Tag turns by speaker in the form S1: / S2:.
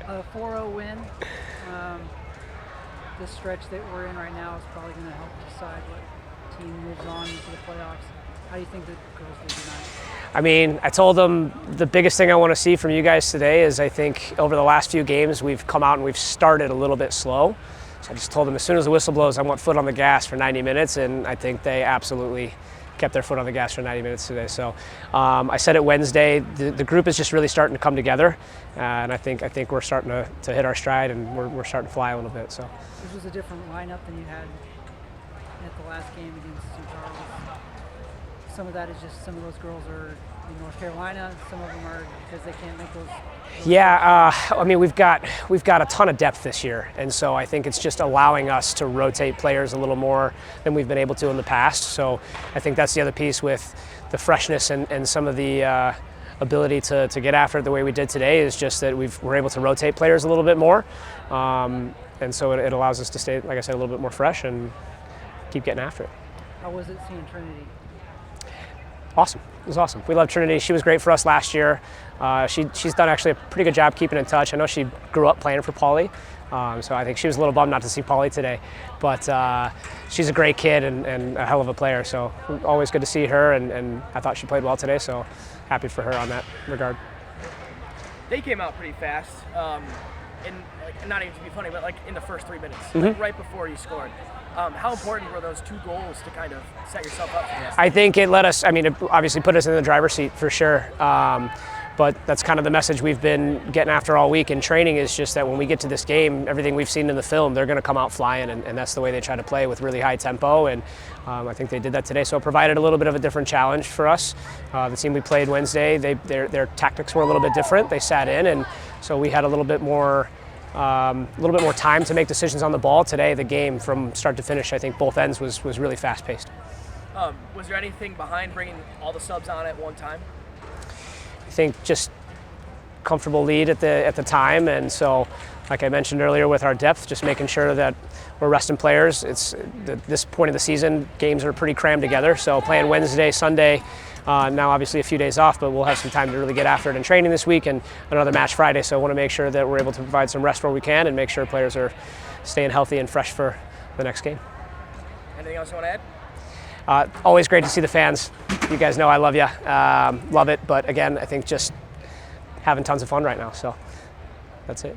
S1: A 4-0 win. This stretch that we're in right now is probably going to help decide what team moves on into the playoffs. How do you think the girls will do tonight?
S2: I mean, I told them the biggest thing I want to see from you guys today is I think over the last few games we've come out and we've started a little bit slow. So I just told them as soon as the whistle blows, I want foot on the gas for 90 minutes, and I think they absolutely kept their foot on the gas for 90 minutes today. So I said it Wednesday, the group is just really starting to come together, and I think we're starting to hit our stride, and we're starting to fly a little bit. So
S1: this was a different lineup than you had at the last game against St. Charles. Some of that is just some of those girls are in North Carolina. Some of them are because they can't make those.
S2: Yeah, I mean we've got a ton of depth this year, and so I think it's just allowing us to rotate players a little more than we've been able to in the past. So I think that's the other piece with the freshness and some of the ability to get after it the way we did today is just that we're able to rotate players a little bit more, and so it allows us to stay, like I said, a little bit more fresh and keep getting after it.
S1: How was it seeing Trinity?
S2: Awesome. It was awesome. We love Trinity. She was great for us last year. She's done actually a pretty good job keeping in touch. I know she grew up playing for Pauly, so I think she was a little bummed not to see Pauly today. But she's a great kid and a hell of a player, so always good to see her, and I thought she played well today, so happy for her on that regard.
S3: They came out pretty fast, and not even to be funny, but like in the first 3 minutes,
S2: Mm-hmm.
S3: like right before you scored. How important were those 2 goals to kind of set yourself up for this?
S2: I think it let us, I mean, it obviously put us in the driver's seat for sure. But that's kind of the message we've been getting after all week in training is just that when we get to this game, everything we've seen in the film, they're going to come out flying, and that's the way they try to play with really high tempo, and I think they did that today. So it provided a little bit of a different challenge for us. The team we played Wednesday, their tactics were a little bit different. They sat in, and so we had a little bit more time to make decisions on the ball. Today, the game from start to finish, I think both ends was really fast-paced.
S3: Was there anything behind bringing all the subs on at one time?
S2: I think just comfortable lead at the time, and so like I mentioned earlier with our depth, just making sure that we're resting players. It's this point of the season, games are pretty crammed together, so playing Wednesday, Sunday, now obviously a few days off, but we'll have some time to really get after it in training this week, and another match Friday, so I want to make sure that we're able to provide some rest where we can and make sure players are staying healthy and fresh for the next game.
S3: Anything else you want to add?
S2: Always great to see the fans. You guys know I love you, love it, but again, I think just having tons of fun right now, so that's it.